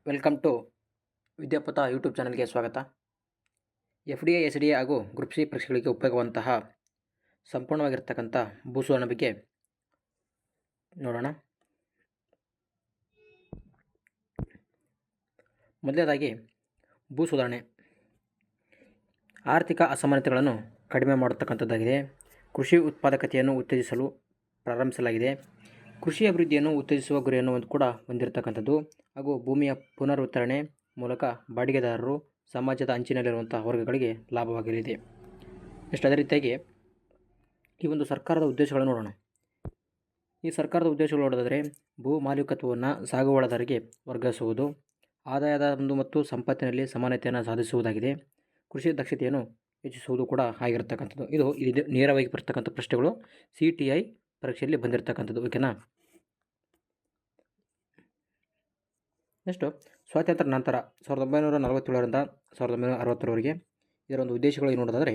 Welcome to ವಿದ್ಯಾಪಥ YouTube ಚಾನಲ್ಗೆ ಸ್ವಾಗತ. FDA, SDA ಹಾಗೂ ಗ್ರೂಪ್ ಸಿ ಪರೀಕ್ಷೆಗಳಿಗೆ ಉಪಯೋಗವಂತಹ ಸಂಪೂರ್ಣವಾಗಿರ್ತಕ್ಕಂಥ ಭೂಸುಧಾರಣೆ ಬಗ್ಗೆ ನೋಡೋಣ. ಮೊದಲನೇದಾಗಿ ಭೂಸುಧಾರಣೆ ಆರ್ಥಿಕ ಅಸಮಾನತೆಗಳನ್ನು ಕಡಿಮೆ ಮಾಡತಕ್ಕಂಥದ್ದಾಗಿದೆ. ಕೃಷಿ ಉತ್ಪಾದಕತೆಯನ್ನು ಉತ್ತೇಜಿಸಲು ಪ್ರಾರಂಭಿಸಲಾಗಿದೆ. ಕೃಷಿ ಅಭಿವೃದ್ಧಿಯನ್ನು ಉತ್ತೇಜಿಸುವ ಗುರಿಯನ್ನು ಕೂಡ ಹೊಂದಿರತಕ್ಕಂಥದ್ದು ಹಾಗೂ ಭೂಮಿಯ ಪುನರುತ್ಥಾನೆ ಮೂಲಕ ಬಾಡಿಗೆದಾರರು ಸಮಾಜದ ಅಂಚಿನಲ್ಲಿರುವಂಥ ವರ್ಗಗಳಿಗೆ ಲಾಭವಾಗಲಿದೆ. ಅದೇ ರೀತಿಯಾಗಿ ಈ ಒಂದು ಸರ್ಕಾರದ ಉದ್ದೇಶಗಳನ್ನು ನೋಡೋಣ. ಈ ಸರ್ಕಾರದ ಉದ್ದೇಶಗಳು ನೋಡೋದಾದರೆ ಭೂ ಮಾಲೀಕತ್ವವನ್ನು ಸಾಗುವಳಿದಾರರಿಗೆ ವರ್ಗಾಯಿಸುವುದು, ಆದಾಯದ ಮತ್ತು ಸಂಪತ್ತಿನಲ್ಲಿ ಸಮಾನತೆಯನ್ನು ಸಾಧಿಸುವುದಾಗಿದೆ. ಕೃಷಿ ದಕ್ಷತೆಯನ್ನು ಹೆಚ್ಚಿಸುವುದು ಕೂಡ ಆಗಿರತಕ್ಕಂಥದ್ದು. ಇದು ನೇರವಾಗಿ ಬರ್ತಕ್ಕಂಥ ಪ್ರಶ್ನೆಗಳು CTI ಪರೀಕ್ಷೆಯಲ್ಲಿ ಬಂದಿರತಕ್ಕಂಥದ್ದು. ಓಕೆನಾ. ನೆಕ್ಸ್ಟು ಸ್ವಾತಂತ್ರ್ಯ ನಂತರ 1947ರಿಂದ 1960ರವರೆಗೆ ಇದರ ಒಂದು ಉದ್ದೇಶಗಳು ನೋಡೋದಾದರೆ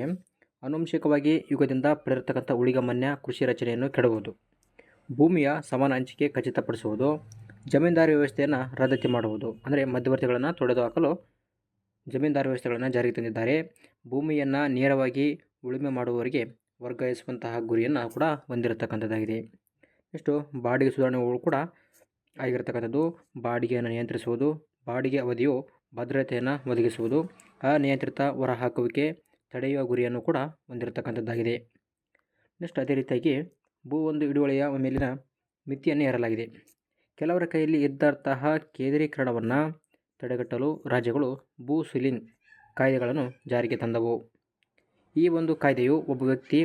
ಆನುವಂಶಿಕವಾಗಿ ಯುಗದಿಂದ ಪಡೆದಿರತಕ್ಕಂಥ ಉಳಿಗಮಾನ್ಯ ಕೃಷಿ ರಚನೆಯನ್ನು ಕೆಡವುವುದು, ಭೂಮಿಯ ಸಮಾನ ಹಂಚಿಕೆ ಖಚಿತಪಡಿಸುವುದು, ಜಮೀನ್ದಾರಿ ವ್ಯವಸ್ಥೆಯನ್ನು ರದ್ದತಿ ಮಾಡುವುದು, ಅಂದರೆ ಮಧ್ಯವರ್ತಿಗಳನ್ನು ತೊಡೆದುಹಾಕಲು ಜಮೀನ್ದಾರಿ ವ್ಯವಸ್ಥೆಗಳನ್ನು ಜಾರಿಗೆ ತಂದಿದ್ದಾರೆ. ಭೂಮಿಯನ್ನು ನೇರವಾಗಿ ಉಳುಮೆ ಮಾಡುವವರಿಗೆ ವರ್ಗಾಯಿಸುವಂತಹ ಗುರಿಯನ್ನು ಕೂಡ ಹೊಂದಿರತಕ್ಕಂಥದ್ದಾಗಿದೆ. ನೆಕ್ಸ್ಟು ಬಾಡಿಗೆ ಸುಧಾರಣೆಗಳು ಕೂಡ ಆಗಿರತಕ್ಕಂಥದ್ದು. ಬಾಡಿಗೆಯನ್ನು ನಿಯಂತ್ರಿಸುವುದು, ಬಾಡಿಗೆ ಅವಧಿಯು ಭದ್ರತೆಯನ್ನು ಒದಗಿಸುವುದು, ಅನಿಯಂತ್ರಿತ ಹೊರಹಾಕುವಿಕೆ ತಡೆಯುವ ಗುರಿಯನ್ನು ಕೂಡ ಹೊಂದಿರತಕ್ಕಂಥದ್ದಾಗಿದೆ. ನೆಕ್ಸ್ಟ್ ಅದೇ ರೀತಿಯಾಗಿ ಹಿಡುವಳಿಯ ಮೇಲಿನ ಮಿತಿಯನ್ನು ಹೇರಲಾಗಿದೆ. ಕೆಲವರ ಕೈಯಲ್ಲಿ ಇದ್ದಂತಹ ಕೇಂದ್ರೀಕರಣವನ್ನು ತಡೆಗಟ್ಟಲು ರಾಜ್ಯಗಳು ಭೂ ಸೀಲಿಂಗ್ ಕಾಯ್ದೆಗಳನ್ನು ಜಾರಿಗೆ ತಂದವು. ಈ ಒಂದು ಕಾಯ್ದೆಯು ಒಬ್ಬ ವ್ಯಕ್ತಿ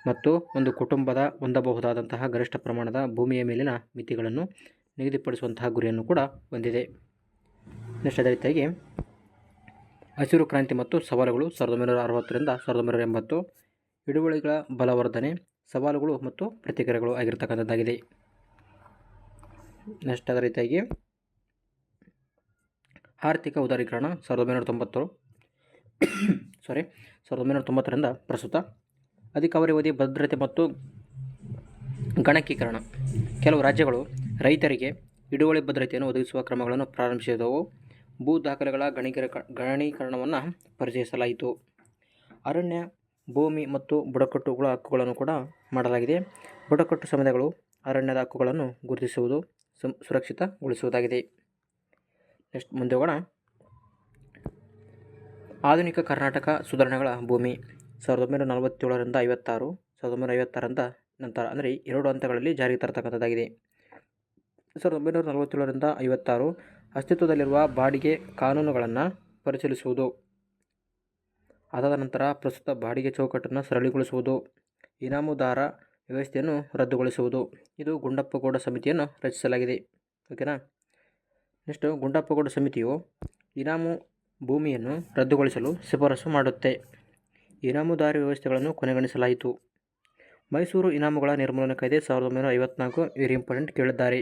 ಮತ್ತು ಒಂದು ಕುಟುಂಬದ ಹೊಂದಬಹುದಾದಂತಹ ಗರಿಷ್ಠ ಪ್ರಮಾಣದ ಭೂಮಿಯ ಮೇಲಿನ ಮಿತಿಗಳನ್ನು ನಿಗದಿಪಡಿಸುವಂತಹ ಗುರಿಯನ್ನು ಕೂಡ ಹೊಂದಿದೆ. ನೆಕ್ಸ್ಟ್ ಅದೇ ರೀತಿಯಾಗಿ ಹಸಿರು ಕ್ರಾಂತಿ ಮತ್ತು ಸವಾಲುಗಳು 1960ರಿಂದ 1980 ಹಿಡುವಳಿಗಳ ಬಲವರ್ಧನೆ, ಸವಾಲುಗಳು ಮತ್ತು ಪ್ರತಿಕ್ರಿಯೆಗಳು ಆಗಿರತಕ್ಕಂಥದ್ದಾಗಿದೆ. ನೆಕ್ಸ್ಟ್ ಅದೇ ರೀತಿಯಾಗಿ ಆರ್ಥಿಕ ಉದಾರೀಕರಣ 1990ರಿಂದ ಪ್ರಸ್ತುತ. ಅಧಿಕಾವಧಿ ಅವಧಿ ಭದ್ರತೆ ಮತ್ತು ಗಣಕೀಕರಣ. ಕೆಲವು ರಾಜ್ಯಗಳು ರೈತರಿಗೆ ಹಿಡುವಳಿ ಭದ್ರತೆಯನ್ನು ಒದಗಿಸುವ ಕ್ರಮಗಳನ್ನು ಪ್ರಾರಂಭಿಸಿದವು. ಭೂ ದಾಖಲೆಗಳ ಗಣಕೀಕರಣವನ್ನು ಪರಿಚಯಿಸಲಾಯಿತು. ಅರಣ್ಯ, ಭೂಮಿ ಮತ್ತು ಬುಡಕಟ್ಟುಗಳ ಹಕ್ಕುಗಳನ್ನು ಕೂಡ ಮಾಡಲಾಗಿದೆ. ಬುಡಕಟ್ಟು ಸಮುದಾಯಗಳು ಅರಣ್ಯದ ಹಕ್ಕುಗಳನ್ನು ಗುರುತಿಸುವುದು, ಸುರಕ್ಷಿತಗೊಳಿಸುವುದಾಗಿದೆ. ನೆಕ್ಸ್ಟ್ ಮುಂದೆ ಹೋಗೋಣ. ಆಧುನಿಕ ಕರ್ನಾಟಕ ಸುಧಾರಣೆಗಳ ಭೂಮಿ 1947ರಿಂದ 56, 1956ರಿಂದ ನಂತರ, ಅಂದರೆ 2 ಹಂತಗಳಲ್ಲಿ ಜಾರಿಗೆ ತರತಕ್ಕಂಥದ್ದಾಗಿದೆ. 1947ರಿಂದ 56 ಅಸ್ತಿತ್ವದಲ್ಲಿರುವ ಬಾಡಿಗೆ ಕಾನೂನುಗಳನ್ನು ಪರಿಶೀಲಿಸುವುದು, ಅದಾದ ನಂತರ ಪ್ರಸ್ತುತ ಬಾಡಿಗೆ ಚೌಕಟ್ಟನ್ನು ಸರಳಗೊಳಿಸುವುದು, ಇನಾಮುದಾರ ವ್ಯವಸ್ಥೆಯನ್ನು ರದ್ದುಗೊಳಿಸುವುದು. ಇದು ಗುಂಡಪ್ಪಗೌಡ ಸಮಿತಿಯನ್ನು ರಚಿಸಲಾಗಿದೆ. ಓಕೆನಾ. ನೆಕ್ಸ್ಟು ಗುಂಡಪ್ಪಗೌಡ ಸಮಿತಿಯು ಇನಾಮು ಭೂಮಿಯನ್ನು ರದ್ದುಗೊಳಿಸಲು ಶಿಫಾರಸು ಮಾಡುತ್ತೆ. ಇನಾಮುದಾರಿ ವ್ಯವಸ್ಥೆಗಳನ್ನು ಕೊನೆಗಾಣಿಸಲಾಯಿತು. ಮೈಸೂರು ಇನಾಮುಗಳ ನಿರ್ಮೂಲನೆ ಕಾಯ್ದೆ 1954 ವೆರಿ ಇಂಪಾರ್ಟೆಂಟ್ ಕೇಳಿದ್ದಾರೆ.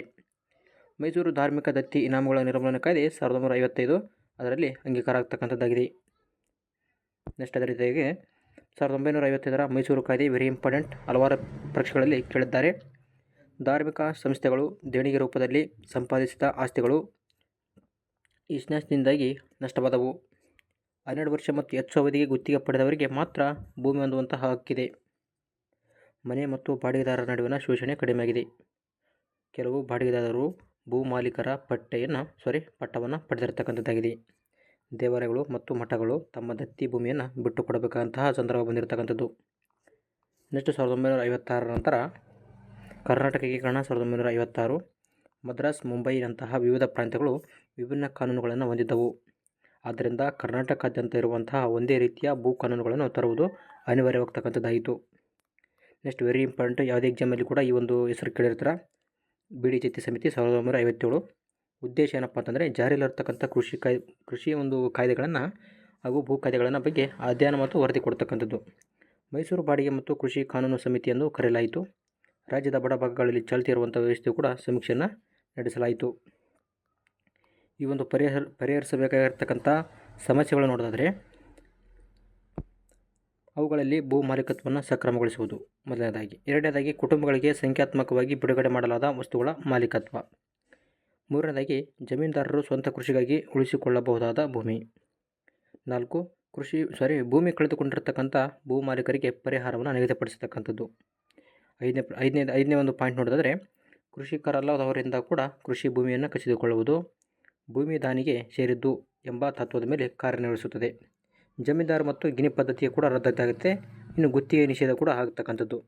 ಮೈಸೂರು ಧಾರ್ಮಿಕ ದತ್ತಿ ಇನಾಮುಗಳ ನಿರ್ಮೂಲನೆ ಕಾಯ್ದೆ 1955 ಅದರಲ್ಲಿ ಅಂಗೀಕಾರ ಆಗ್ತಕ್ಕಂಥದ್ದಾಗಿದೆ. ನೆಕ್ಸ್ಟ್ ಅದೇ ರೀತಿಯಾಗಿ 1955ರ ಮೈಸೂರು ಕಾಯ್ದೆ ವೆರಿ ಇಂಪಾರ್ಟೆಂಟ್, ಹಲವಾರು ಪರೀಕ್ಷೆಗಳಲ್ಲಿ ಕೇಳಿದ್ದಾರೆ. ಧಾರ್ಮಿಕ ಸಂಸ್ಥೆಗಳು ದೇಣಿಗೆ ರೂಪದಲ್ಲಿ ಸಂಪಾದಿಸಿದ ಆಸ್ತಿಗಳು ಇನ್ಯಾಸ್ನಿಂದಾಗಿ ನಷ್ಟವಾದವು. 12 ವರ್ಷ ಮತ್ತು ಹೆಚ್ಚು ಅವಧಿಗೆ ಗುತ್ತಿಗೆ ಪಡೆದವರಿಗೆ ಮಾತ್ರ ಭೂಮಿ ಹೊಂದುವಂತಹ ಹಕ್ಕಿದೆ. ಮನೆ ಮತ್ತು ಬಾಡಿಗೆದಾರರ ನಡುವಿನ ಶೋಷಣೆ ಕಡಿಮೆಯಾಗಿದೆ. ಕೆಲವು ಬಾಡಿಗೆದಾರರು ಭೂ ಮಾಲೀಕರ ಪಟ್ಟವನ್ನು ಪಡೆದಿರತಕ್ಕಂಥದ್ದಾಗಿದೆ. ದೇವಾಲಯಗಳು ಮತ್ತು ಮಠಗಳು ತಮ್ಮ ದತ್ತಿ ಭೂಮಿಯನ್ನು ಬಿಟ್ಟು ಕೊಡಬೇಕಾದಂತಹ ಸಂದರ್ಭ ಬಂದಿರತಕ್ಕಂಥದ್ದು. ನೆಕ್ಸ್ಟ್ 1956 ನಂತರ ಕರ್ನಾಟಕ ಏಕೀಕರಣ 1956. ಮದ್ರಾಸ್, ಮುಂಬೈನಂತಹ ವಿವಿಧ ಪ್ರಾಂತ್ಯಗಳು ವಿಭಿನ್ನ ಕಾನೂನುಗಳನ್ನು ಹೊಂದಿದ್ದವು. ಆದ್ದರಿಂದ ಕರ್ನಾಟಕಾದ್ಯಂತ ಇರುವಂತಹ ಒಂದೇ ರೀತಿಯ ಭೂ ಕಾನೂನುಗಳನ್ನು ತರುವುದು ಅನಿವಾರ್ಯವಾಗ್ತಕ್ಕಂಥದ್ದಾಯಿತು. ನೆಕ್ಸ್ಟ್ ವೆರಿ ಇಂಪಾರ್ಟೆಂಟ್, ಯಾವುದೇ ಎಕ್ಸಾಮಲ್ಲಿ ಕೂಡ ಈ ಒಂದು ಹೆಸರು ಕೇಳಿರ್ತಾರೆ. BD ಜತ್ತಿ ಸಮಿತಿ 1957. ಉದ್ದೇಶ ಏನಪ್ಪ ಅಂತಂದರೆ ಜಾರಿಯಲ್ಲಿರ್ತಕ್ಕಂಥ ಕೃಷಿ ಒಂದು ಕಾಯ್ದೆಗಳನ್ನು ಹಾಗೂ ಭೂ ಕಾಯ್ದೆಗಳನ್ನು ಬಗ್ಗೆ ಅಧ್ಯಯನ ಮತ್ತು ವರದಿ ಕೊಡ್ತಕ್ಕಂಥದ್ದು. ಮೈಸೂರು ಬಾಡಿಗೆ ಮತ್ತು ಕೃಷಿ ಕಾನೂನು ಸಮಿತಿ ಎಂದು ಕರೆಯಲಾಯಿತು. ರಾಜ್ಯದ ಬಡಭಾಗಗಳಲ್ಲಿ ಚಾಲ್ತಿ ಇರುವಂಥ ವ್ಯವಸ್ಥೆಯು ಕೂಡ ಸಮೀಕ್ಷೆಯನ್ನು ನಡೆಸಲಾಯಿತು. ಈ ಒಂದು ಪರಿಹರಿಸಬೇಕಾಗಿರ್ತಕ್ಕಂಥ ಸಮಸ್ಯೆಗಳು ನೋಡೋದಾದರೆ ಅವುಗಳಲ್ಲಿ ಭೂ ಮಾಲೀಕತ್ವವನ್ನು ಸಕ್ರಮಗೊಳಿಸುವುದು ಮೊದಲನೇದಾಗಿ. ಎರಡನೇದಾಗಿ ಕುಟುಂಬಗಳಿಗೆ ಸಂಖ್ಯಾತ್ಮಕವಾಗಿ ಬಿಡುಗಡೆ ಮಾಡಲಾದ ವಸ್ತುಗಳ ಮಾಲೀಕತ್ವ. ಮೂರನೇದಾಗಿ ಜಮೀನ್ದಾರರು ಸ್ವಂತ ಕೃಷಿಗಾಗಿ ಉಳಿಸಿಕೊಳ್ಳಬಹುದಾದ ಭೂಮಿ. 4 ಭೂಮಿ ಕಳೆದುಕೊಂಡಿರ್ತಕ್ಕಂಥ ಭೂ ಮಾಲೀಕರಿಗೆ ಪರಿಹಾರವನ್ನು ನಿಗದಿಪಡಿಸತಕ್ಕಂಥದ್ದು. ಐದನೇ ಒಂದು ಪಾಯಿಂಟ್ ನೋಡಿದರೆ ಕೃಷಿಕರಲ್ಲದವರಿಂದ ಕೂಡ ಕೃಷಿ ಭೂಮಿಯನ್ನು ಕಸಿದುಕೊಳ್ಳುವುದು ಭೂಮಿ ದಾನಿಗೆ ಸೇರಿದ್ದು ಎಂಬ ತತ್ವದ ಮೇಲೆ ಕಾರ್ಯನಿರ್ವಹಿಸುತ್ತದೆ. ಜಮೀನ್ದಾರು ಮತ್ತು ಗಿಣಿ ಪದ್ಧತಿಯು ಕೂಡ ರದ್ದಾಗುತ್ತೆ. ಇನ್ನು ಗುತ್ತಿಗೆ ನಿಷೇಧ ಕೂಡ ಆಗತಕ್ಕಂಥದ್ದು.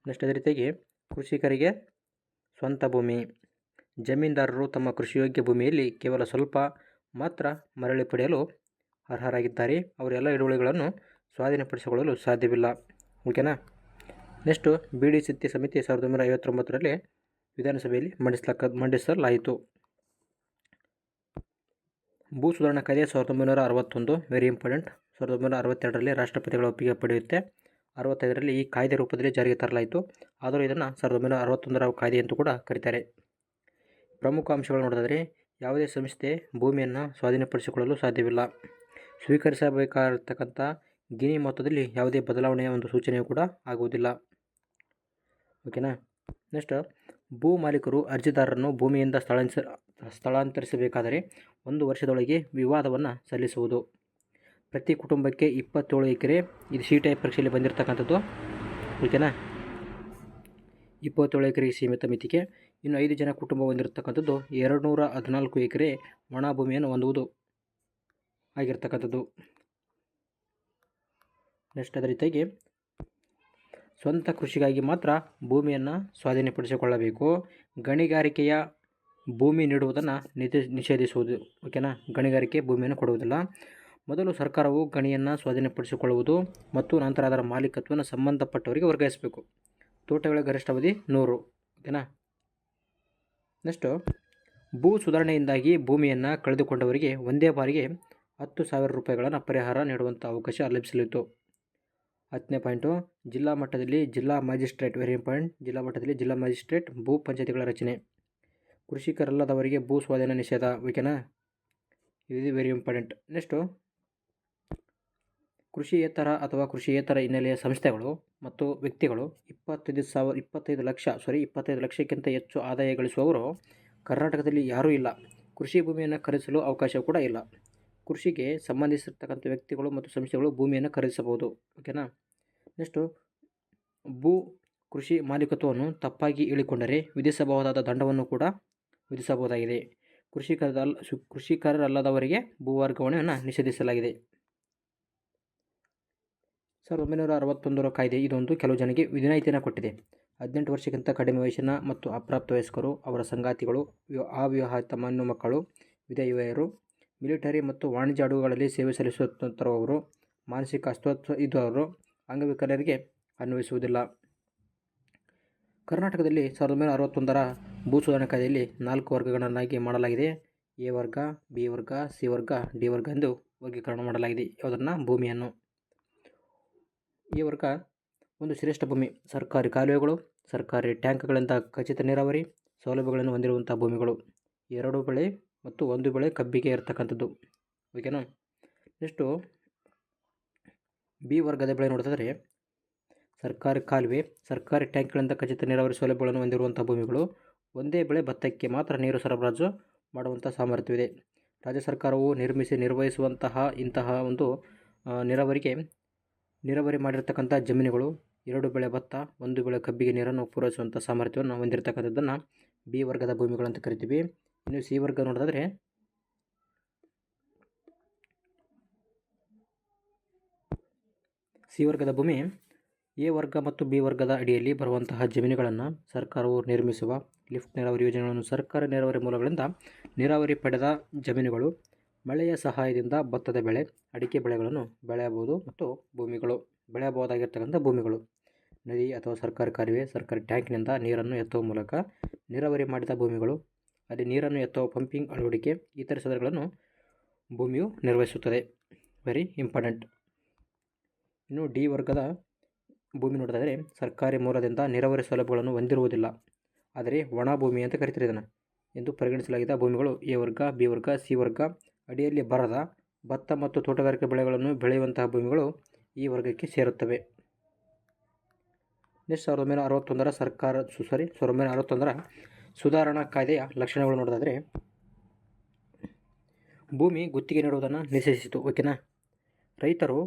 ನೆಕ್ಸ್ಟ್ ಅದೇ ರೀತಿಯಾಗಿ ಕೃಷಿಕರಿಗೆ ಸ್ವಂತ ಭೂಮಿ. ಜಮೀನ್ದಾರರು ತಮ್ಮ ಕೃಷಿಯೋಗ್ಯ ಭೂಮಿಯಲ್ಲಿ ಕೇವಲ ಸ್ವಲ್ಪ ಮಾತ್ರ ಮರಳಿ ಪಡೆಯಲು ಅರ್ಹರಾಗಿದ್ದಾರೆ. ಅವರೆಲ್ಲ ಹಿಡುವಳಿಗಳನ್ನು ಸ್ವಾಧೀನಪಡಿಸಿಕೊಳ್ಳಲು ಸಾಧ್ಯವಿಲ್ಲ. ಓಕೆನಾ. ನೆಕ್ಸ್ಟು ಬಿಡಿ ಸಿತ್ತಿ ಸಮಿತಿ 1959ರಲ್ಲಿ ವಿಧಾನಸಭೆಯಲ್ಲಿ ಮಂಡಿಸಲಾಯಿತು. ಭೂ ಸುಧಾರಣಾ ಕಾಯ್ದೆ 1961 ವೆರಿ ಇಂಪಾರ್ಟೆಂಟ್. 1962ರಲ್ಲಿ ರಾಷ್ಟ್ರಪತಿಗಳ ಒಪ್ಪಿಗೆ ಪಡೆಯುತ್ತೆ. 65ರಲ್ಲಿ ಈ ಕಾಯ್ದೆ ರೂಪದಲ್ಲಿ ಜಾರಿಗೆ ತರಲಾಯಿತು. ಆದರೂ ಇದನ್ನು 1961ರ ಕಾಯ್ದೆ ಅಂತೂ ಕೂಡ ಕರೀತಾರೆ. ಪ್ರಮುಖ ಅಂಶಗಳು ನೋಡಿದರೆ ಯಾವುದೇ ಸಂಸ್ಥೆ ಭೂಮಿಯನ್ನು ಸ್ವಾಧೀನಪಡಿಸಿಕೊಳ್ಳಲು ಸಾಧ್ಯವಿಲ್ಲ. ಸ್ವೀಕರಿಸಬೇಕಾಗಿರ್ತಕ್ಕಂಥ ಗಿಣಿ ಮೊತ್ತದಲ್ಲಿ ಯಾವುದೇ ಬದಲಾವಣೆಯ ಒಂದು ಸೂಚನೆಯೂ ಕೂಡ ಆಗುವುದಿಲ್ಲ. ಓಕೆನಾ. ನೆಕ್ಸ್ಟ್ ಭೂ ಮಾಲೀಕರು ಅರ್ಜಿದಾರರನ್ನು ಭೂಮಿಯಿಂದ ಸ್ಥಳಾಂತರಿಸಬೇಕಾದರೆ 1 ವರ್ಷದೊಳಗೆ ವಿವಾದವನ್ನು ಸಲ್ಲಿಸುವುದು. ಪ್ರತಿ ಕುಟುಂಬಕ್ಕೆ 27 ಎಕರೆ. ಇದು C-type ಪರೀಕ್ಷೆಯಲ್ಲಿ ಬಂದಿರತಕ್ಕಂಥದ್ದು. ಓಕೆನಾ. 27 ಎಕರೆಗೆ ಸೀಮಿತ ಮಿತಿಗೆ. ಇನ್ನು 5 ಜನ ಕುಟುಂಬ ಹೊಂದಿರತಕ್ಕಂಥದ್ದು 214 ಎಕರೆ ಒಣ ಭೂಮಿಯನ್ನು ಹೊಂದುವುದು ಆಗಿರ್ತಕ್ಕಂಥದ್ದು. ನೆಕ್ಸ್ಟ್ ಅದೇ ರೀತಿಯಾಗಿ ಸ್ವಂತ ಕೃಷಿಗಾಗಿ ಮಾತ್ರ ಭೂಮಿಯನ್ನು ಸ್ವಾಧೀನಪಡಿಸಿಕೊಳ್ಳಬೇಕು. ಗಣಿಗಾರಿಕೆಯ ಭೂಮಿ ನೀಡುವುದನ್ನು ನಿಷೇಧಿಸುವುದು. ಓಕೆನಾ. ಗಣಿಗಾರಿಕೆ ಭೂಮಿಯನ್ನು ಕೊಡುವುದಿಲ್ಲ. ಮೊದಲು ಸರ್ಕಾರವು ಗಣಿಯನ್ನು ಸ್ವಾಧೀನಪಡಿಸಿಕೊಳ್ಳುವುದು ಮತ್ತು ನಂತರ ಅದರ ಮಾಲೀಕತ್ವವನ್ನು ಸಂಬಂಧಪಟ್ಟವರಿಗೆ ವರ್ಗಾಯಿಸಬೇಕು. ತೋಟಗಳ ಗರಿಷ್ಠ ಅವಧಿ 100. ಓಕೆನಾ. ನೆಕ್ಸ್ಟು ಭೂ ಸುಧಾರಣೆಯಿಂದಾಗಿ ಭೂಮಿಯನ್ನು ಕಳೆದುಕೊಂಡವರಿಗೆ ಒಂದೇ ಬಾರಿಗೆ 10,000 ರೂಪಾಯಿಗಳನ್ನು ಪರಿಹಾರ ನೀಡುವಂಥ ಅವಕಾಶ ಲಭಿಸಲಿತ್ತು. 10ನೇ ಪಾಯಿಂಟು ಜಿಲ್ಲಾ ಮಟ್ಟದಲ್ಲಿ ಜಿಲ್ಲಾ ಮ್ಯಾಜಿಸ್ಟ್ರೇಟ್ ವೆರಿ ಇಂಪಾರ್ಟೆಂಟ್. ಜಿಲ್ಲಾ ಮಟ್ಟದಲ್ಲಿ ಜಿಲ್ಲಾ ಮ್ಯಾಜಿಸ್ಟ್ರೇಟ್ ಭೂ ಪಂಚಾಯತಿಗಳ ರಚನೆ. ಕೃಷಿಕರಲ್ಲದವರಿಗೆ ಭೂ ಸ್ವಾಧೀನ ನಿಷೇಧ. ಓಕೆನಾ. ಇದು ವೆರಿ ಇಂಪಾರ್ಟೆಂಟ್. ನೆಕ್ಸ್ಟು ಕೃಷಿಯೇತರ ಅಥವಾ ಕೃಷಿಯೇತರ ಹಿನ್ನೆಲೆಯ ಸಂಸ್ಥೆಗಳು ಮತ್ತು ವ್ಯಕ್ತಿಗಳು 25 ಲಕ್ಷಕ್ಕಿಂತ ಹೆಚ್ಚು ಆದಾಯ ಗಳಿಸುವವರು ಕರ್ನಾಟಕದಲ್ಲಿ ಯಾರೂ ಇಲ್ಲ. ಕೃಷಿ ಭೂಮಿಯನ್ನು ಖರೀದಿಸಲು ಅವಕಾಶ ಕೂಡ ಇಲ್ಲ. ಕೃಷಿಗೆ ಸಂಬಂಧಿಸಿರ್ತಕ್ಕಂಥ ವ್ಯಕ್ತಿಗಳು ಮತ್ತು ಸಂಸ್ಥೆಗಳು ಭೂಮಿಯನ್ನು ಖರೀದಿಸಬಹುದು. ಓಕೆನಾ. ನೆಕ್ಸ್ಟು ಕೃಷಿ ಮಾಲೀಕತ್ವವನ್ನು ತಪ್ಪಾಗಿ ಹೇಳಿಕೊಂಡರೆ ವಿಧಿಸಬಹುದಾದ ದಂಡವನ್ನು ಕೂಡ ವಿಧಿಸಬಹುದಾಗಿದೆ. ಕೃಷಿಕರಲ್ಲದವರಿಗೆ ಭೂ ವರ್ಗಾವಣೆಯನ್ನು ನಿಷೇಧಿಸಲಾಗಿದೆ. 1961ರ ಕಾಯ್ದೆ ಇದೊಂದು ಕೆಲವು ಜನರಿಗೆ ವಿನಾಯಿತಿಯನ್ನು ಕೊಟ್ಟಿದೆ. 18 ವರ್ಷಕ್ಕಿಂತ ಕಡಿಮೆ ವಯಸ್ಸಿನ ಮತ್ತು ಅಪ್ರಾಪ್ತ ವಯಸ್ಕರು, ಅವರ ಸಂಗಾತಿಗಳು, ಅವಿವಾಹಿತ ಹೆಣ್ಣು ಮಕ್ಕಳು, ವಿಧವೆಯರು, ಮಿಲಿಟರಿ ಮತ್ತು ವಾಣಿಜ್ಯ ಹಡಗುಗಳಲ್ಲಿ ಸೇವೆ ಸಲ್ಲಿಸುತ್ತಿರುವವರು, ಮಾನಸಿಕ ಅಸ್ವಸ್ಥ ಇದ್ದವರು, ಅಂಗವಿಕಲರಿಗೆ ಅನ್ವಯಿಸುವುದಿಲ್ಲ. ಕರ್ನಾಟಕದಲ್ಲಿ 1961ರ ಭೂ ಸುಧಾರಣಾ ಕಾಯ್ದೆಯಲ್ಲಿ 4 ವರ್ಗಗಳನ್ನಾಗಿ ಮಾಡಲಾಗಿದೆ. ಎ ವರ್ಗ, ಬಿ ವರ್ಗ, ಸಿ ವರ್ಗ, ಡಿ ವರ್ಗ ಎಂದು ವರ್ಗೀಕರಣ ಮಾಡಲಾಗಿದೆ. ಯಾವುದನ್ನು? ಭೂಮಿಯನ್ನು. ಎ ವರ್ಗ ಒಂದು ಶ್ರೇಷ್ಠ ಭೂಮಿ. ಸರ್ಕಾರಿ ಕಾಲುವೆಗಳು, ಸರ್ಕಾರಿ ಟ್ಯಾಂಕ್ಗಳಿಂದ ಖಚಿತ ನೀರಾವರಿ ಸೌಲಭ್ಯಗಳನ್ನು ಹೊಂದಿರುವಂಥ ಭೂಮಿಗಳು. 2 ಬೆಳೆ ಮತ್ತು 1 ಬೆಳೆ ಕಬ್ಬಿಗೆ ಇರತಕ್ಕಂಥದ್ದು. ಓಕೆನಾ. ನೆಕ್ಸ್ಟು ಬಿ ವರ್ಗದ ಬೆಳೆ ನೋಡಿದ್ರೆ ಸರ್ಕಾರಿ ಕಾಲುವೆ, ಸರ್ಕಾರಿ ಟ್ಯಾಂಕ್ಗಳಿಂದ ಖಚಿತ ನೀರಾವರಿ ಸೌಲಭ್ಯಗಳನ್ನು ಹೊಂದಿರುವಂಥ ಭೂಮಿಗಳು. ಒಂದೇ ಬೆಳೆ ಭತ್ತಕ್ಕೆ ಮಾತ್ರ ನೀರು ಸರಬರಾಜು ಮಾಡುವಂಥ ಸಾಮರ್ಥ್ಯವಿದೆ. ರಾಜ್ಯ ಸರ್ಕಾರವು ನಿರ್ವಹಿಸುವಂತಹ ಇಂತಹ ಒಂದು ನೀರಾವರಿ ಮಾಡಿರ್ತಕ್ಕಂಥ ಜಮೀನುಗಳು 2 ಬೆಳೆ ಭತ್ತ, 1 ಬೆಳೆ ಕಬ್ಬಿಗೆ ನೀರನ್ನು ಪೂರೈಸುವಂಥ ಸಾಮರ್ಥ್ಯವನ್ನು ಹೊಂದಿರತಕ್ಕಂಥದ್ದನ್ನು ಬಿ ವರ್ಗದ ಭೂಮಿಗಳು ಅಂತ ಕರಿತೀವಿ. ಇನ್ನು ಸಿ ವರ್ಗ ನೋಡಿದ್ರೆ ಸಿ ವರ್ಗದ ಭೂಮಿ ಎ ವರ್ಗ ಮತ್ತು ಬಿ ವರ್ಗದ ಅಡಿಯಲ್ಲಿ ಬರುವಂತಹ ಜಮೀನುಗಳನ್ನು ಸರ್ಕಾರವು ನಿರ್ಮಿಸುವ ಲಿಫ್ಟ್ ನೀರಾವರಿ ಯೋಜನೆಗಳನ್ನು ಸರ್ಕಾರಿ ನೀರಾವರಿ ಮೂಲಗಳಿಂದ ನೀರಾವರಿ ಪಡೆದ ಜಮೀನುಗಳು. ಮಳೆಯ ಸಹಾಯದಿಂದ ಭತ್ತದ ಬೆಳೆ, ಅಡಿಕೆ ಬೆಳೆಗಳನ್ನು ಬೆಳೆಯಬಹುದು ಮತ್ತು ಬೆಳೆಯಬಹುದಾಗಿರ್ತಕ್ಕಂಥ ಭೂಮಿಗಳು. ನದಿ ಅಥವಾ ಸರ್ಕಾರಿ ಕಾಲುವೆ, ಸರ್ಕಾರಿ ಟ್ಯಾಂಕ್ನಿಂದ ನೀರನ್ನು ಎತ್ತುವ ಮೂಲಕ ನೀರಾವರಿ ಮಾಡಿದ ಭೂಮಿಗಳು. ಅಲ್ಲಿ ನೀರನ್ನು ಎತ್ತುವ ಪಂಪಿಂಗ್ ಅಳವಡಿಕೆ ಇತರ ಸಾಧನಗಳನ್ನು ಭೂಮಿಯು ನಿರ್ವಹಿಸುತ್ತದೆ. Very important. ಇನ್ನು ಡಿ ವರ್ಗದ ಭೂಮಿ ನೋಡಿದರೆ ಸರ್ಕಾರಿ ಮೂಲದಿಂದ ನೀರಾವರಿ ಸೌಲಭ್ಯಗಳನ್ನು ಹೊಂದಿರುವುದಿಲ್ಲ, ಆದರೆ ಒಣ ಭೂಮಿ ಅಂತ ಕರೀತಾರೆ ಇದನ್ನು ಎಂದು ಪರಿಗಣಿಸಲಾಗಿದ್ದ ಭೂಮಿಗಳು. ಎ ವರ್ಗ, ಬಿ ವರ್ಗ, ಸಿ ವರ್ಗ ಅಡಿಯಲ್ಲಿ ಬರದ ಭತ್ತ ಮತ್ತು ತೋಟಗಾರಿಕೆ ಬೆಳೆಗಳನ್ನು ಬೆಳೆಯುವಂತಹ ಭೂಮಿಗಳು ಈ ವರ್ಗಕ್ಕೆ ಸೇರುತ್ತವೆ. ನೆಕ್ಸ್ಟ್ 1961ರ ಸುಧಾರಣಾ ಕಾಯ್ದೆಯ ಲಕ್ಷಣಗಳು ನೋಡೋದಾದರೆ, ಭೂಮಿ ಗುತ್ತಿಗೆ ನೀಡುವುದನ್ನು ನಿಷೇಧಿಸಿತು. ಓಕೆನಾ. ರೈತರು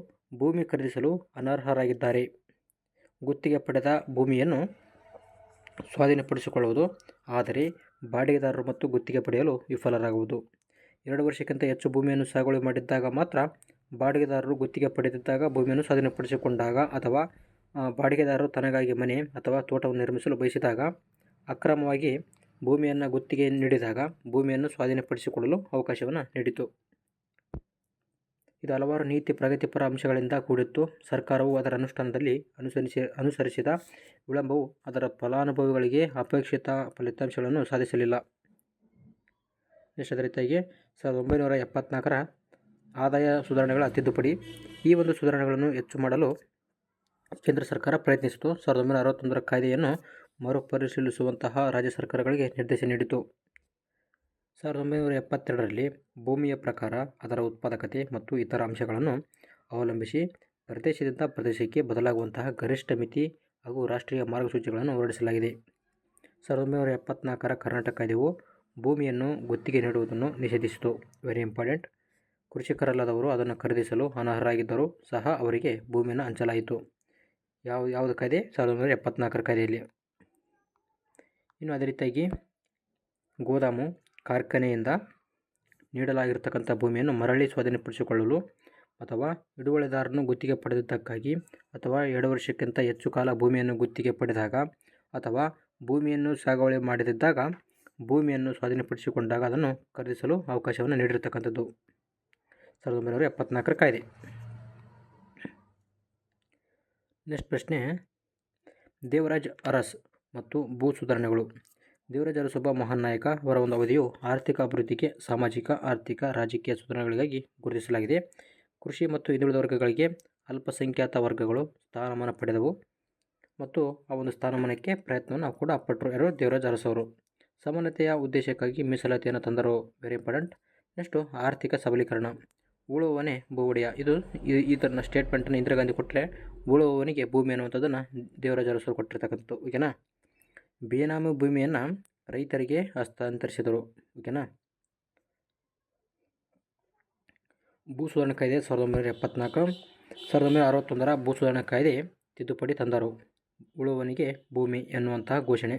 ಭೂಮಿ ಖರೀದಿಸಲು ಅನರ್ಹರಾಗಿದ್ದಾರೆ. ಗುತ್ತಿಗೆ ಪಡೆದ ಭೂಮಿಯನ್ನು ಸ್ವಾಧೀನಪಡಿಸಿಕೊಳ್ಳುವುದು, ಆದರೆ ಬಾಡಿಗೆದಾರರು ಮತ್ತು ಗುತ್ತಿಗೆ ಪಡೆಯಲು ವಿಫಲರಾಗುವುದು. 2 ವರ್ಷಕ್ಕಿಂತ ಹೆಚ್ಚು ಭೂಮಿಯನ್ನು ಸಾಗುವಳಿ ಮಾಡಿದ್ದಾಗ ಮಾತ್ರ ಬಾಡಿಗೆದಾರರು ಗುತ್ತಿಗೆ ಪಡೆದಿದ್ದಾಗ ಭೂಮಿಯನ್ನು ಸ್ವಾಧೀನಪಡಿಸಿಕೊಂಡಾಗ ಅಥವಾ ಬಾಡಿಗೆದಾರರು ತನಗಾಗಿ ಮನೆ ಅಥವಾ ತೋಟವನ್ನು ನಿರ್ಮಿಸಲು ಬಯಸಿದಾಗ ಅಕ್ರಮವಾಗಿ ಭೂಮಿಯನ್ನು ಗುತ್ತಿಗೆ ನೀಡಿದಾಗ ಭೂಮಿಯನ್ನು ಸ್ವಾಧೀನಪಡಿಸಿಕೊಳ್ಳಲು ಅವಕಾಶವನ್ನು ನೀಡಿತು. ಇದು ಹಲವಾರು ನೀತಿ ಪ್ರಗತಿಪರ ಅಂಶಗಳಿಂದ ಕೂಡಿತ್ತು. ಸರ್ಕಾರವು ಅದರ ಅನುಷ್ಠಾನದಲ್ಲಿ ಅನುಸರಿಸಿದ ವಿಳಂಬವು ಅದರ ಫಲಾನುಭವಿಗಳಿಗೆ ಅಪೇಕ್ಷಿತ ಫಲಿತಾಂಶಗಳನ್ನು ಸಾಧಿಸಲಿಲ್ಲ. ಅದೇ ರೀತಿಯಾಗಿ 1974ರ ಆದಾಯ ಸುಧಾರಣೆಗಳ ತಿದ್ದುಪಡಿ. ಈ ಒಂದು ಸುಧಾರಣೆಗಳನ್ನು ಹೆಚ್ಚು ಮಾಡಲು ಕೇಂದ್ರ ಸರ್ಕಾರ ಪ್ರಯತ್ನಿಸಿತು. 1961ರ ಕಾಯ್ದೆಯನ್ನು ಮರುಪರಿಶೀಲಿಸುವಂತಹ ರಾಜ್ಯ ಸರ್ಕಾರಗಳಿಗೆ ನಿರ್ದೇಶನ ನೀಡಿತು. 1972ರಲ್ಲಿ ಭೂಮಿಯ ಪ್ರಕಾರ, ಅದರ ಉತ್ಪಾದಕತೆ ಮತ್ತು ಇತರ ಅಂಶಗಳನ್ನು ಅವಲಂಬಿಸಿ ಪ್ರದೇಶದಿಂದ ಪ್ರದೇಶಕ್ಕೆ ಬದಲಾಗುವಂತಹ ಗರಿಷ್ಠ ಮಿತಿ ಹಾಗೂ ರಾಷ್ಟ್ರೀಯ ಮಾರ್ಗಸೂಚಿಗಳನ್ನು ಹೊರಡಿಸಲಾಗಿದೆ. 1974ರ ಕರ್ನಾಟಕ ಕಾಯ್ದೆಯು ಭೂಮಿಯನ್ನು ಗುತ್ತಿಗೆ ನೀಡುವುದನ್ನು ನಿಷೇಧಿಸಿತು. Very important. ಕೃಷಿಕರಲ್ಲದವರು ಅದನ್ನು ಖರೀದಿಸಲು ಅನರ್ಹರಾಗಿದ್ದರೂ ಸಹ ಅವರಿಗೆ ಭೂಮಿಯನ್ನು ಹಂಚಲಾಯಿತು. ಯಾವುದು ಕಾಯ್ದೆ? 1974ರ ಕಾಯ್ದೆಯಲ್ಲಿ. ಇನ್ನು ಅದೇ ರೀತಿಯಾಗಿ ಗೋದಾಮು, ಕಾರ್ಖಾನೆಯಿಂದ ನೀಡಲಾಗಿರ್ತಕ್ಕಂಥ ಭೂಮಿಯನ್ನು ಮರಳಿ ಸ್ವಾಧೀನಪಡಿಸಿಕೊಳ್ಳಲು ಅಥವಾ ಹಿಡುವಳಿದಾರನು ಗುತ್ತಿಗೆ ಪಡೆದಿದ್ದಕ್ಕಾಗಿ ಅಥವಾ 2 ವರ್ಷಕ್ಕಿಂತ ಹೆಚ್ಚು ಕಾಲ ಭೂಮಿಯನ್ನು ಗುತ್ತಿಗೆ ಪಡೆದಾಗ ಅಥವಾ ಭೂಮಿಯನ್ನು ಸಾಗುವಳಿ ಮಾಡದಿದ್ದಾಗ ಭೂಮಿಯನ್ನು ಸ್ವಾಧೀನಪಡಿಸಿಕೊಂಡಾಗ ಅದನ್ನು ಖರೀದಿಸಲು ಅವಕಾಶವನ್ನು ನೀಡಿರತಕ್ಕಂಥದ್ದು 1974ರ ಕಾಯ್ದೆ. ನೆಕ್ಸ್ಟ್ ಪ್ರಶ್ನೆ, ದೇವರಾಜ್ ಅರಸ್ ಮತ್ತು ಭೂ ಸುಧಾರಣೆಗಳು. ದೇವರಾಜ್ ಅರಸ್ ಒಬ್ಬ ಮಹಾನ್ ನಾಯಕ. ಅವರ ಒಂದು ಅವಧಿಯು ಆರ್ಥಿಕ ಅಭಿವೃದ್ಧಿಗೆ, ಸಾಮಾಜಿಕ, ಆರ್ಥಿಕ, ರಾಜಕೀಯ ಸುಧಾರಣೆಗಳಿಗಾಗಿ ಗುರುತಿಸಲಾಗಿದೆ. ಕೃಷಿ ಮತ್ತು ಹಿಂದುಳಿದ ವರ್ಗಗಳಿಗೆ, ಅಲ್ಪಸಂಖ್ಯಾತ ವರ್ಗಗಳು ಸ್ಥಾನಮಾನ ಪಡೆದವು ಮತ್ತು ಆ ಒಂದು ಸ್ಥಾನಮಾನಕ್ಕೆ ಪ್ರಯತ್ನವನ್ನು ಕೂಡ ಪಟ್ಟರು. ಯಾರು? ದೇವರಾಜ್ ಅರಸ್ ಅವರು. ಸಮಾನತೆಯ ಉದ್ದೇಶಕ್ಕಾಗಿ ಮೀಸಲಾತಿಯನ್ನು ತಂದರು. Very important. ನೆಕ್ಸ್ಟು ಆರ್ಥಿಕ ಸಬಲೀಕರಣ. ಉಳುವವನೇ ಭೂ ಒಡೆಯ. ಇದು ಈ ಥರನ ಸ್ಟೇಟ್ಮೆಂಟನ್ನು ಇಂದಿರಾ ಗಾಂಧಿ ಕೊಟ್ಟರೆ, ಉಳುವವನಿಗೆ ಭೂಮಿ ಅನ್ನುವಂಥದ್ದನ್ನು ದೇವರಾಜ್ ಅರಸ್ ಅವರು ಕೊಟ್ಟಿರ್ತಕ್ಕಂಥದ್ದು. ಓಕೆನಾ. ಬೇನಾಮಿ ಭೂಮಿಯನ್ನು ರೈತರಿಗೆ ಹಸ್ತಾಂತರಿಸಿದರು. ಓಕೆನಾ. ಭೂ ಸುಧಾರಣಾ ಕಾಯ್ದೆ 1974. 1961ರ ಭೂ ಸುಧಾರಣಾ ಕಾಯ್ದೆ ತಿದ್ದುಪಡಿ ತಂದರು. ಉಳುವವನಿಗೆ ಭೂಮಿ ಎನ್ನುವಂತಹ ಘೋಷಣೆ.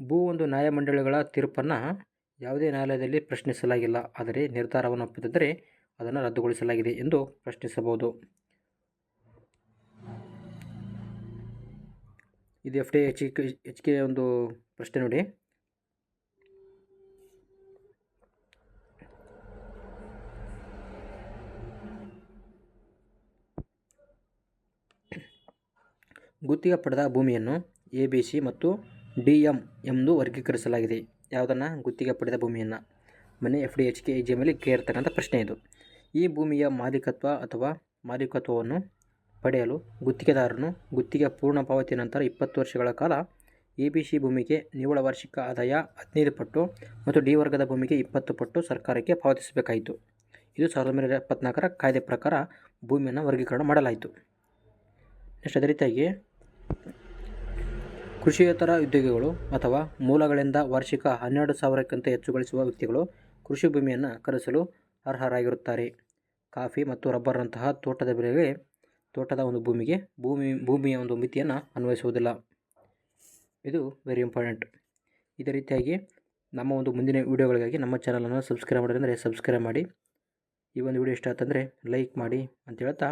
ಭೂ ಒಂದು ನ್ಯಾಯಮಂಡಳಿಗಳ ತೀರ್ಪನ್ನು ಯಾವುದೇ ನ್ಯಾಯಾಲಯದಲ್ಲಿ ಪ್ರಶ್ನಿಸಲಾಗಿಲ್ಲ. ಆದರೆ ನಿರ್ಧಾರವನ್ನು ಒಪ್ಪದಿದ್ದರೆ ಅದನ್ನು ರದ್ದುಗೊಳಿಸಲಾಗಿದೆ ಎಂದು ಪ್ರಶ್ನಿಸಬಹುದು. ಇದು FD HK ಒಂದು ಪ್ರಶ್ನೆ ನೋಡಿ. ಗುತ್ತಿಗೆ ಪಡೆದ ಭೂಮಿಯನ್ನು ABC ಮತ್ತು DM ಎಂದು ವರ್ಗೀಕರಿಸಲಾಗಿದೆ. ಯಾವುದನ್ನು? ಗುತ್ತಿಗೆ ಪಡೆದ ಭೂಮಿಯನ್ನು. ಮನೆ FD HK ಎಕ್ಸಾಮಲ್ಲಿ ಕೇಳಿರ್ತಕ್ಕಂಥ ಪ್ರಶ್ನೆ ಇದು. ಈ ಭೂಮಿಯ ಮಾಲೀಕತ್ವ ಅಥವಾ ಮಾಲೀಕತ್ವವನ್ನು ಪಡೆಯಲು ಗುತ್ತಿಗೆದಾರನು ಗುತ್ತಿಗೆ ಪೂರ್ಣ ಪಾವತಿ ನಂತರ 20 ವರ್ಷಗಳ ಕಾಲ ABC ಭೂಮಿಗೆ ನಿವ್ವಳ ವಾರ್ಷಿಕ ಆದಾಯ 15 ಪಟ್ಟು ಮತ್ತು D ವರ್ಗದ ಭೂಮಿಗೆ 20 ಪಟ್ಟು ಸರ್ಕಾರಕ್ಕೆ ಪಾವತಿಸಬೇಕಾಯಿತು. ಇದು 1974ರ ಕಾಯ್ದೆ ಪ್ರಕಾರ ಭೂಮಿಯನ್ನು ವರ್ಗೀಕರಣ ಮಾಡಲಾಯಿತು. ನೆಕ್ಸ್ಟ್ ಅದೇ ರೀತಿಯಾಗಿ ಕೃಷಿಯೇತರ ಉದ್ಯೋಗಿಗಳು ಅಥವಾ ಮೂಲಗಳಿಂದ ವಾರ್ಷಿಕ 12,000ಕ್ಕಿಂತ ಹೆಚ್ಚು ಗಳಿಸುವ ವ್ಯಕ್ತಿಗಳು ಕೃಷಿ ಭೂಮಿಯನ್ನು ಖರೀದಿಸಲು ಅರ್ಹರಾಗಿರುತ್ತಾರೆ. ಕಾಫಿ ಮತ್ತು ರಬ್ಬರ್ನಂತಹ ತೋಟದ ಬೆಳೆಗೆ ತೋಟದ ಒಂದು ಭೂಮಿಯ ಒಂದು ಮಿತಿಯನ್ನು ಅನ್ವಯಿಸುವುದಿಲ್ಲ. ಇದು ವೆರಿ ಇಂಪಾರ್ಟೆಂಟ್. ಇದೇ ರೀತಿಯಾಗಿ ನಮ್ಮ ಒಂದು ಮುಂದಿನ ವೀಡಿಯೋಗಳಿಗಾಗಿ ನಮ್ಮ ಚಾನಲನ್ನು ಸಬ್ಸ್ಕ್ರೈಬ್ ಮಾಡೋದಂದರೆ ಸಬ್ಸ್ಕ್ರೈಬ್ ಮಾಡಿ. ಈ ಒಂದು ವಿಡಿಯೋ ಇಷ್ಟ ಆಯ್ತಂದರೆ ಲೈಕ್ ಮಾಡಿ ಅಂತ ಹೇಳ್ತಾ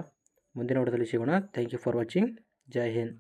ಮುಂದಿನ ವಿಡಿಯೋದಲ್ಲಿ ಸಿಗೋಣ. Thank you for watching. ಜೈ ಹಿಂದ್.